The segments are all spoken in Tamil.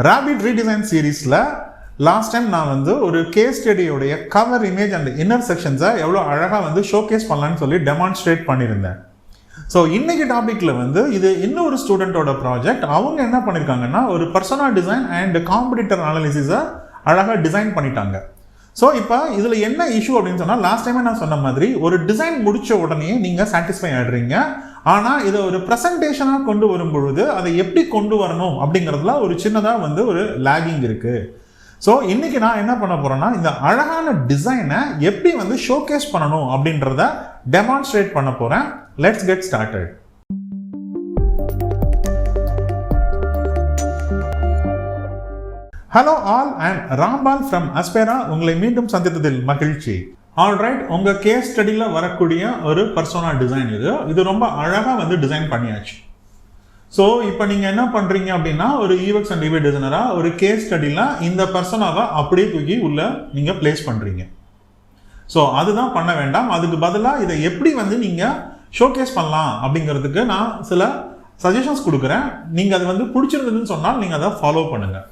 Rabbit Redesign சீரீஸில் லாஸ்ட் டைம் நான் வந்து ஒரு கேஸ் ஸ்டடியோடைய கவர் இமேஜ் அண்ட் இன்னர் செக்ஷன்ஸை எவ்வளோ அழகாக வந்து ஷோகேஸ் பண்ணலான்னு சொல்லி டெமான்ஸ்ட்ரேட் பண்ணியிருந்தேன். ஸோ இன்னைக்கு டாப்பிக்கில் வந்து இது இன்னொரு ஸ்டூடெண்ட்டோட ப்ராஜெக்ட். அவங்க என்ன பண்ணியிருக்காங்கன்னா ஒரு பர்சனா டிசைன் அண்ட் காம்படிட்டர் அனாலிசிஸை அழகாக டிசைன் பண்ணிட்டாங்க. ஸோ இப்போ இதில் என்ன இஷ்யூ அப்படின்னு சொன்னால், லாஸ்ட் டைமே நான் சொன்ன மாதிரி ஒரு டிசைன் முடித்த உடனே நீங்கள் சாட்டிஸ்ஃபை ஆகிடுறீங்க. ஆனால் இதை ஒரு ப்ரெசன்டேஷனாக கொண்டு வரும்பொழுது அதை எப்படி கொண்டு வரணும் அப்படிங்கிறதுல ஒரு சின்னதாக வந்து ஒரு லேகிங் இருக்குது. ஸோ இன்றைக்கி நான் என்ன பண்ண போகிறேன்னா, இந்த அழகான டிசைனை எப்படி வந்து ஷோகேஸ் பண்ணணும் அப்படின்றத டெமான்ஸ்ட்ரேட் பண்ண போகிறேன். Let's get started. Hello all, I am Rampal from Aspira. உங்களை மீண்டும் சந்தித்ததில் மகிழ்ச்சி. ஆல்ரைட், உங்கள் கேஸ் ஸ்டடியில் வரக்கூடிய ஒரு பர்சோனா டிசைன் இது ரொம்ப அழகாக வந்து டிசைன் பண்ணியாச்சு. ஸோ இப்போ நீங்கள் என்ன பண்ணுறீங்க அப்படின்னா, ஒரு UX அண்ட் UI டிசைனராக ஒரு கேஸ் ஸ்டடியில் இந்த பர்சனாவை அப்படியே தூக்கி உள்ள நீங்கள் பிளேஸ் பண்ணுறீங்க. ஸோ அதுதான் பண்ண வேண்டாம். அதுக்கு பதிலாக இதை எப்படி வந்து நீங்கள் ஷோகேஸ் பண்ணலாம் அப்படிங்கிறதுக்கு நான் சில சஜஷன்ஸ் கொடுக்குறேன். நீங்கள் அது வந்து பிடிச்சிருந்ததுன்னு சொன்னால் நீங்கள் அதை ஃபாலோ பண்ணுங்கள்.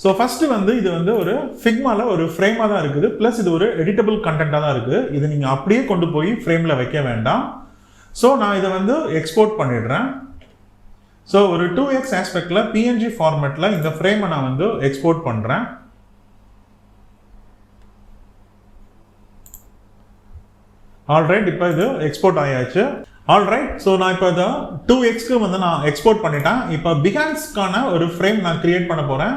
ஸோ ஃபஸ்ட்டு வந்து இது வந்து ஒரு ஃபிக்மாவில் ஒரு ஃப்ரேமாக தான் இருக்குது, ப்ளஸ் இது ஒரு எடிட்டபிள் கண்டென்ட்டாக தான் இருக்குது. இது நீங்கள் அப்படியே கொண்டு போய் ஃப்ரேமில் வைக்க வேண்டாம். ஸோ நான் இதை வந்து எக்ஸ்போர்ட் பண்ணிடுறேன். ஸோ ஒரு 2x ஆஸ்பெக்டில் PNG ஃபார்மேட்டில் இந்த ஃப்ரேமை நான் வந்து எக்ஸ்போர்ட் பண்ணுறேன். ஆல்ரைட், இப்போ இது எக்ஸ்போர்ட் ஆயாச்சு. ஆல்ரைட், ஸோ நான் இப்போ இதை 2xக்கு வந்து நான் எக்ஸ்போர்ட் பண்ணிட்டேன். இப்போ பிஹான்ஸ்க்கான ஒரு ஃப்ரேம் நான் கிரியேட் பண்ண போகிறேன்.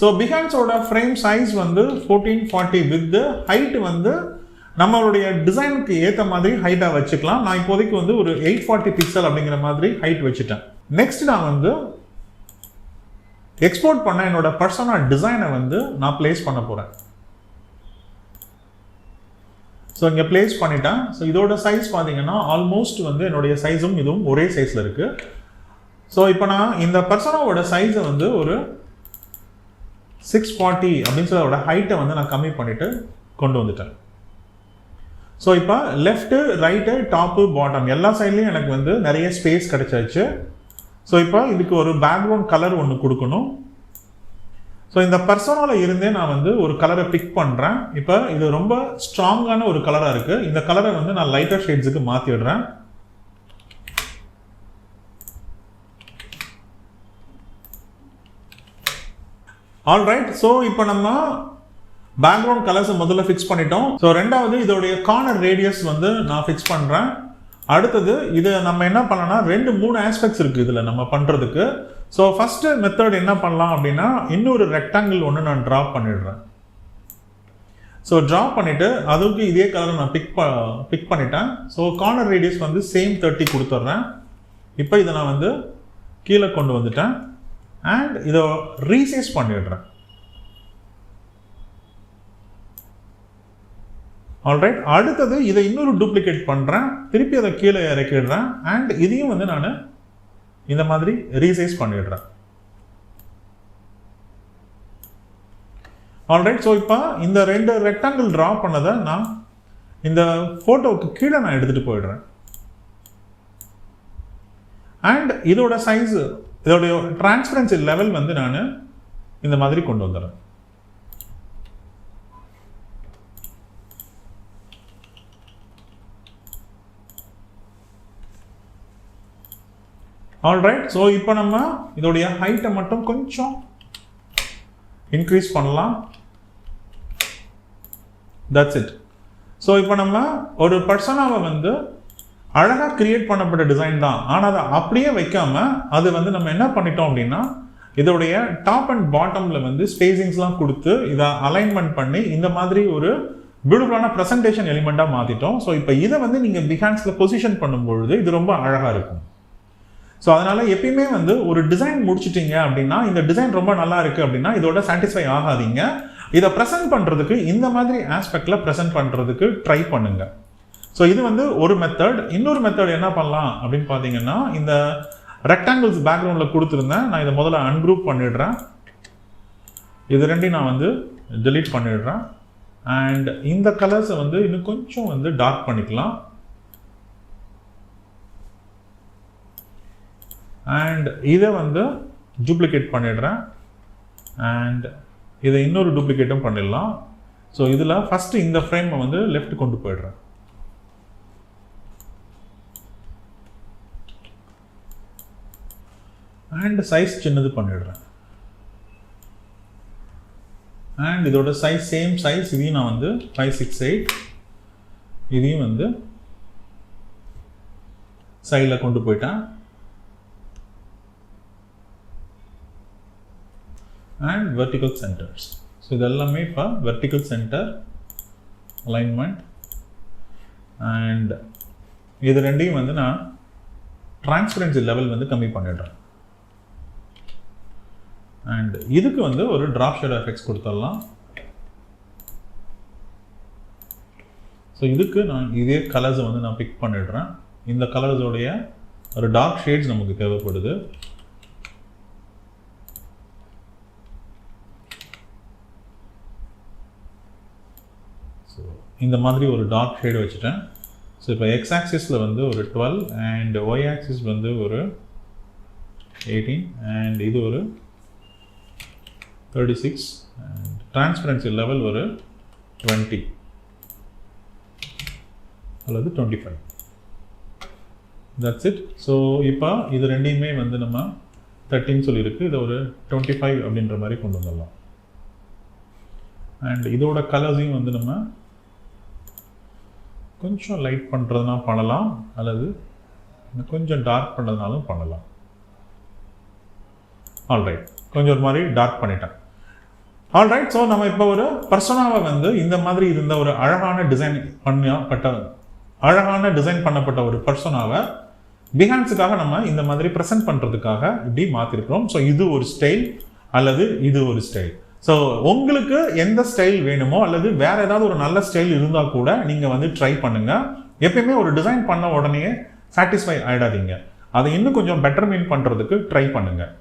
ஸோ பிஹான்ஸோட ஃப்ரேம் சைஸ் வந்து 1440 வித் ஹைட் வந்து நம்மளுடைய டிசைனுக்கு ஏற்ற மாதிரி ஹைட்டாக வச்சுக்கலாம். நான் இப்போதைக்கு வந்து ஒரு 840 பிக்சல் அப்படிங்கிற மாதிரி ஹைட் வச்சுட்டேன். நெக்ஸ்ட் நான் வந்து எக்ஸ்போர்ட் பண்ண என்னோட பர்சனா டிசைனை வந்து நான் பிளேஸ் பண்ண போகிறேன். ஸோ இங்கே பிளேஸ் பண்ணிட்டேன். ஸோ இதோட சைஸ் பார்த்தீங்கன்னா ஆல்மோஸ்ட் வந்து என்னுடைய சைஸும் இதுவும் ஒரே சைஸில் இருக்குது. ஸோ இப்போ நான் இந்த பர்சனாவோட சைஸை வந்து ஒரு 640 அப்படின்னு சொல்லி அதோட ஹைட்டை வந்து நான் கம்மி பண்ணிவிட்டு கொண்டு வந்துட்டேன். ஸோ இப்போ லெஃப்ட்டு, ரைட்டு, டாப்பு, பாட்டம் எல்லா சைட்லேயும் எனக்கு வந்து நிறைய ஸ்பேஸ் கிடைச்சாச்சு. ஸோ இப்போ இதுக்கு ஒரு பேக்ரவுண்ட் கலர் ஒன்று கொடுக்கணும். ஸோ இந்த பர்சனாவில் இருந்தே நான் வந்து ஒரு கலரை பிக் பண்ணுறேன். இப்போ இது ரொம்ப ஸ்ட்ராங்கான ஒரு கலராக இருக்குது. இந்த கலரை வந்து நான் லைட்டர் ஷேட்ஸுக்கு மாற்றிடுறேன். ஆல்ரைட், ஸோ இப்போ நம்ம பேக்ரவுண்ட் கலர்ஸை முதல்ல ஃபிக்ஸ் பண்ணிட்டோம். ஸோ ரெண்டாவது இதோடைய கார்னர் ரேடியஸ் வந்து நான் ஃபிக்ஸ் பண்ணுறேன். அடுத்தது இது நம்ம என்ன பண்ணலாம்னா 2-3 ஆஸ்பெக்ட்ஸ் இருக்குது இதில் நம்ம பண்ணுறதுக்கு. ஸோ ஃபஸ்ட்டு மெத்தட் என்ன பண்ணலாம் அப்படின்னா, இன்னொரு ரெக்டாங்கிள் ஒன்று நான் ட்ரா பண்ணிடுறேன். ஸோ ட்ரா பண்ணிவிட்டு அதுக்கு இதே கலரை நான் பிக் பண்ணிட்டேன். ஸோ கார்னர் ரேடியஸ் வந்து சேம் 30 கொடுத்துட்றேன். இப்போ இதை நான் வந்து கீழே கொண்டு வந்துட்டேன் அண்ட் இதை ரீசைஸ் பண்ணிடுறேன். ஆல்ரைட், அடுத்தது இதை இன்னொரு டூப்ளிகேட் பண்ணுறேன். திருப்பி அதை கீழே இறக்கிடுறேன் அண்ட் இதையும் வந்து நான் இந்த மாதிரி ரீசைஸ் பண்ணிடுறேன். ஆல்ரைட், ஸோ இப்போ இந்த 2 ரெக்டாங்கிள் ட்ரா பண்ணதை நான் இந்த ஃபோட்டோவுக்கு கீழே நான் எடுத்துகிட்டு போயிடுறேன். அண்ட் இதோட சைஸு, இதோடைய டிரான்ஸ்பரன்சி லெவல் வந்து நான் இந்த மாதிரி கொண்டு வந்துடுறேன். ஆல்ரைட், ஸோ இப்போ நம்ம இதோடைய ஹைட்டை மட்டும் கொஞ்சம் இன்க்ரீஸ் பண்ணலாம். That's it. ஸோ இப்போ நம்ம ஒரு பர்சனாவை வந்து அழகாக கிரியேட் பண்ணப்பட்ட டிசைன் தான், ஆனால் அதை அப்படியே வைக்காமல் அது வந்து நம்ம என்ன பண்ணிட்டோம் அப்படின்னா, இதோடைய டாப் அண்ட் பாட்டமில் வந்து ஸ்பேசிங்ஸ்லாம் கொடுத்து இதை அலைன்மெண்ட் பண்ணி இந்த மாதிரி ஒரு பியூட்டிஃபுல்லான ப்ரெசன்டேஷன் எலிமெண்ட்டாக மாற்றிட்டோம். ஸோ இப்போ இதை வந்து நீங்கள் பிஹான்ஸில் பொசிஷன் பண்ணும்பொழுது இது ரொம்ப அழகாக இருக்கும். ஸோ அதனால் எப்பயுமே வந்து ஒரு டிசைன் முடிச்சிட்டிங்க அப்படின்னா, இந்த டிசைன் ரொம்ப நல்லா இருக்குது அப்படின்னா இதோட சாட்டிஸ்ஃபை ஆகாதீங்க. இதை ப்ரெசென்ட் பண்ணுறதுக்கு இந்த மாதிரி ஆஸ்பெக்டில் ப்ரெசென்ட் பண்ணுறதுக்கு ட்ரை பண்ணுங்கள். ஸோ இது வந்து ஒரு மெத்தட். இன்னொரு மெத்தட் என்ன பண்ணலாம் அப்படின்னு பார்த்தீங்கன்னா, இந்த ரெக்டாங்கிள்ஸ் பேக்ரவுண்டில் கொடுத்துருந்தேன், நான் இதை முதல்ல அன்குரூப் பண்ணிடுறேன். இது ரெண்டையும் நான் வந்து டெலீட் பண்ணிடுறேன் அண்ட் இந்த கலர்ஸை வந்து இன்னும் கொஞ்சம் வந்து டார்க் பண்ணிக்கலாம். அண்ட் இதை வந்து டூப்ளிகேட் பண்ணிடுறேன். அண்ட் இதை இன்னொரு டூப்ளிகேட்டும் பண்ணிடலாம். ஸோ இதில் ஃபஸ்ட்டு இந்த ஃப்ரேமை வந்து லெஃப்ட் கொண்டு போயிடுறேன். அண்ட் சைஸ் சின்னது பண்ணிடுறேன். அண்ட் இதோட சைஸ் சேம் சைஸ், இதையும் நான் வந்து 568 இதையும் வந்து சைடில் கொண்டு போயிட்டேன். And vertical centres. ஸோ இதெல்லாமே இப்போ வெர்டிக்கல் சென்டர் அலைன்மெண்ட். அண்ட் இது ரெண்டையும் வந்து நான் டிரான்ஸ்பரன்சி லெவல் வந்து கம்மி பண்ணிடுறேன். அண்ட் இதுக்கு வந்து ஒரு ட்ராப் ஷேடோ எஃபெக்ட்ஸ் கொடுத்துடலாம். ஸோ இதுக்கு நான் இதே கலர்ஸை வந்து நான் பிக் பண்ணிடுறேன். இந்த கலர்ஸோடைய ஒரு டார்க் ஷேட்ஸ் நமக்கு தேவைப்படுது. ஸோ இந்த மாதிரி ஒரு டார்க் ஷேடு வச்சுட்டேன். ஸோ இப்போ எக்ஸ் ஆக்சிஸில் வந்து ஒரு 12 அண்ட் ஒய் ஆக்சிஸ் வந்து ஒரு 18 அண்ட் இது ஒரு 36 அண்ட் டிரான்ஸ்பரன்சி லெவல் ஒரு 20 அல்லது 25. That's it. ஸோ இப்போ இது ரெண்டையுமே வந்து நம்ம 13 சொல்லியிருக்கு, இதை ஒரு 25 அப்படின்ற மாதிரி கொண்டு வந்துடலாம். அண்ட் இதோட கலர்ஸையும் வந்து நம்ம கொஞ்சம் லைட் பண்ணுறதுனா பண்ணலாம், அல்லது கொஞ்சம் டார்க் பண்ணுறதுனாலும் பண்ணலாம். ஆல்ரைட், கொஞ்சம் ஒரு மாதிரி டார்க் பண்ணிட்டேன். ஆல்ரைட், ஸோ நம்ம இப்போ ஒரு பர்சனாவை வந்து இந்த மாதிரி இருந்த ஒரு அழகான டிசைன் பண்ணப்பட்ட ஒரு பர்சனாவை பிஹான்ஸுக்காக நம்ம இந்த மாதிரி ப்ரெசென்ட் பண்ணுறதுக்காக இப்படி மாற்றிருக்கிறோம். ஸோ இது ஒரு ஸ்டைல் அல்லது இது ஒரு ஸ்டைல். ஸோ உங்களுக்கு எந்த ஸ்டைல் வேணுமோ அல்லது வேற ஏதாவது ஒரு நல்ல ஸ்டைல் இருந்தால் கூட நீங்கள் வந்து ட்ரை பண்ணுங்கள். எப்பயுமே ஒரு டிசைன் பண்ண உடனே சாட்டிஸ்ஃபை ஆகிடாதீங்க, அதை இன்னும் கொஞ்சம் பெட்டர்மென்ட் பண்ணுறதுக்கு ட்ரை பண்ணுங்கள்.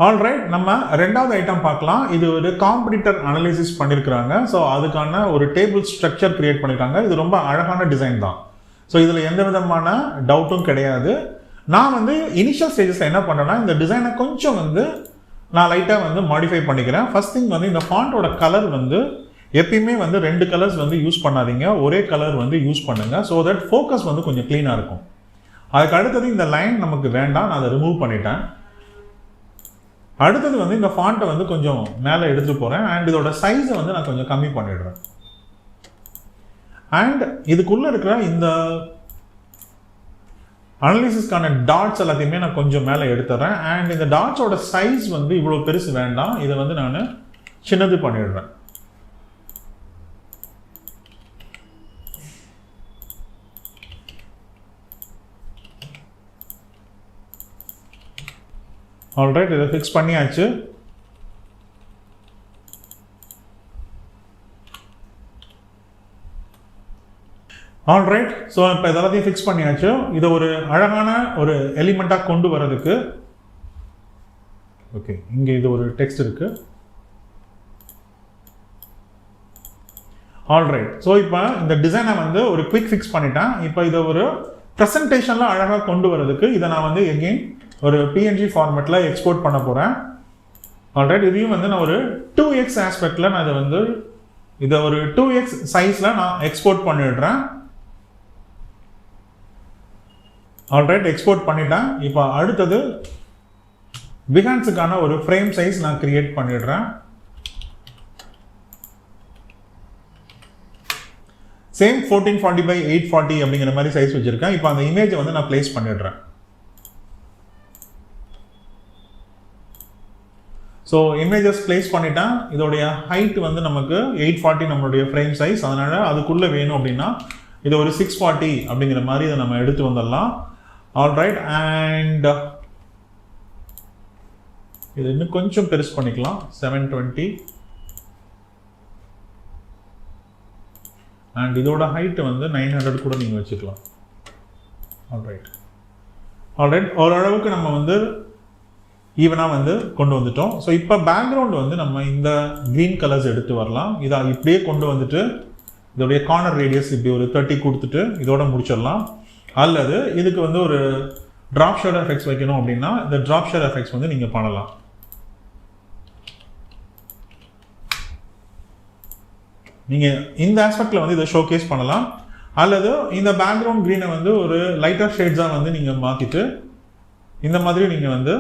ஆல்ரைட், நம்ம ரெண்டாவது ஐட்டம் பார்க்கலாம். இது ஒரு காம்படிட்டர் அனலைசிஸ் பண்ணியிருக்கிறாங்க. ஸோ அதுக்கான ஒரு டேபிள் ஸ்ட்ரக்சர் கிரியேட் பண்ணியிருக்காங்க. இது ரொம்ப அழகான டிசைன் தான். ஸோ இதில் எந்த விதமான டவுட்டும் கிடையாது. நான் வந்து இனிஷியல் ஸ்டேஜஸில் என்ன பண்ணேன்னா, இந்த டிசைனை கொஞ்சம் வந்து நான் லைட்டாக வந்து மாடிஃபை பண்ணிக்கிறேன். ஃபர்ஸ்ட் திங் வந்து இந்த ஃபாண்ட்டோட கலர் வந்து எப்பயுமே வந்து 2 கலர்ஸ் வந்து யூஸ் பண்ணாதீங்க, ஒரே கலர் வந்து யூஸ் பண்ணுங்கள். ஸோ தட் ஃபோக்கஸ் வந்து கொஞ்சம் க்ளீனாக இருக்கும். அதுக்கு அடுத்தது இந்த லைன் நமக்கு வேண்டாம், நான் அதை ரிமூவ் பண்ணிட்டேன். அடுத்தது வந்து இந்த ஃபாண்ட்டை வந்து கொஞ்சம் மேலே எடுத்துகிட்டு போகிறேன். அண்ட் இதோட சைஸை வந்து நான் கொஞ்சம் கம்மி பண்ணிடுறேன். அண்ட் இதுக்குள்ளே இருக்கிற இந்த அனலிசிஸ்க்கான டாட்ஸ் எல்லாத்தையுமே நான் கொஞ்சம் மேலே எடுத்துடுறேன். அண்ட் இந்த டாட்ஸோட சைஸ் வந்து இவ்வளோ பெருசு வேண்டாம், இதை வந்து நான் சின்னது பண்ணிடுறேன். ஆல்ரைட், இதை ஃபிக்ஸ் பண்ணியாச்சு. ஆல்ரைட், ஸோ இப்போ இதெல்லாத்தையும் ஃபிக்ஸ் பண்ணியாச்சு. இதை ஒரு அழகான ஒரு எலிமெண்ட்டாக கொண்டு வரதுக்கு, ஓகே, இங்கே இது ஒரு டெக்ஸ்ட் இருக்கு. ஆல்ரைட், ஸோ இப்போ இந்த டிசைனை வந்து ஒரு குவிக் ஃபிக்ஸ் பண்ணிட்டேன். இப்போ இதை ஒரு ப்ரெசன்டேஷனில் அழகாக கொண்டு வரதுக்கு இதை நான் வந்து எகெயின் ஒரு PNG ஃபார்மேட்டில் எக்ஸ்போர்ட் பண்ண போகிறேன். ஆல்ரைட், இதையும் வந்து நான் ஒரு 2x ஆஸ்பெக்டில் நான் இதை ஒரு 2x சைஸில் நான் எக்ஸ்போர்ட் பண்ணிடுறேன். ஆல்ரைட், எக்ஸ்போர்ட் பண்ணிட்டேன். இப்போ அடுத்தது பிஹான்ஸுக்கான ஒரு ஃப்ரேம் சைஸ் நான் கிரியேட் பண்ணிடுறேன். சேம் 1440x840 அப்படிங்கிற மாதிரி சைஸ் வச்சுருக்கேன். இப்போ அந்த இமேஜை வந்து நான் பிளேஸ் பண்ணிடுறேன். ஸோ இமேஜஸ் பிளேஸ் பண்ணிட்டேன். இதோடைய ஹைட் வந்து நமக்கு 840 நம்மளுடைய ஃப்ரேம் சைஸ், அதனால் அதுக்குள்ளே வேணும் அப்படின்னா இது ஒரு 640 அப்படிங்கிற மாதிரி இதை நம்ம எடுத்து வந்துடலாம். ஆல்ரைட், அண்ட் இது இன்னும் கொஞ்சம் பெருசு பண்ணிக்கலாம், 720. அண்ட் இதோட ஹைட் வந்து 900 கூட நீங்கள் வச்சுக்கலாம். ஆல்ரைட், ஓரளவுக்கு நம்ம வந்து ஈவனாக வந்து கொண்டு வந்துட்டோம். ஸோ இப்போ பேக்ரவுண்ட் வந்து நம்ம இந்த க்ரீன் கலர்ஸ் எடுத்து வரலாம். இதை இப்படியே கொண்டு வந்துட்டு இதோடைய கார்னர் ரேடியஸ் இப்படி ஒரு 30 கொடுத்துட்டு இதோட முடிச்சிடலாம். அல்லது இதுக்கு வந்து ஒரு ட்ராப் ஷேடோ எஃபெக்ட்ஸ் வைக்கணும் அப்படின்னா இந்த ட்ராப் ஷேடோ எஃபெக்ட்ஸ் வந்து நீங்கள் பண்ணலாம். நீங்கள் இந்த ஆஸ்பெக்டில் வந்து இதை ஷோகேஸ் பண்ணலாம். அல்லது இந்த பேக்ரவுண்ட் க்ரீனை வந்து ஒரு லைட்டர் ஷேட்ஸாக வந்து நீங்கள் மாற்றிட்டு இந்த மாதிரி நீங்கள் வந்து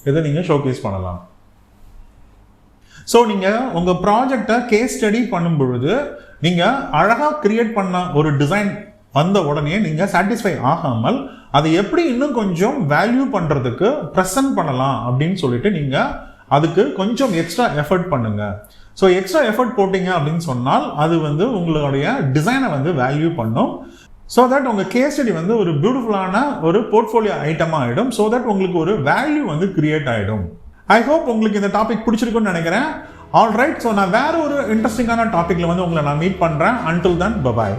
இதை நீங்கள் ஷோகேஸ் பண்ணலாம். ஸோ நீங்கள் உங்கள் ப்ராஜெக்டை கேஸ் ஸ்டடி பண்ணும் பொழுது நீங்கள் அழகாக கிரியேட் பண்ண ஒரு டிசைன் வந்த உடனே நீங்கள் சாட்டிஸ்ஃபை ஆகாமல் அதை எப்படி இன்னும் கொஞ்சம் வேல்யூ பண்ணுறதுக்கு ப்ரெசன்ட் பண்ணலாம் அப்படின்னு சொல்லிட்டு நீங்கள் அதுக்கு கொஞ்சம் எக்ஸ்ட்ரா எஃபர்ட் பண்ணுங்கள். ஸோ எக்ஸ்ட்ரா எஃபர்ட் போட்டிங்க அப்படின்னு சொன்னால் அது வந்து உங்களுடைய டிசைனை வந்து வேல்யூ பண்ணும். ஸோ தட் உங்கள் கேஸ் ஸ்டடி வந்து ஒரு பியூட்டிஃபுல்லான ஒரு போர்ட்ஃபோலியோ ஐட்டமாக ஆகிடும். ஸோ தட் உங்களுக்கு ஒரு வேல்யூ வந்து கிரியேட் ஆகிடும். ஐ ஹோப் உங்களுக்கு இந்த டாபிக் பிடிச்சிருக்குன்னு நினைக்கிறேன். ஆல்ரைட், ஸோ நான் வேற ஒரு இன்ட்ரெஸ்டிங்கான டாப்பிக்கில் வந்து உங்களை நான் மீட் பண்ணுறேன். Until then by.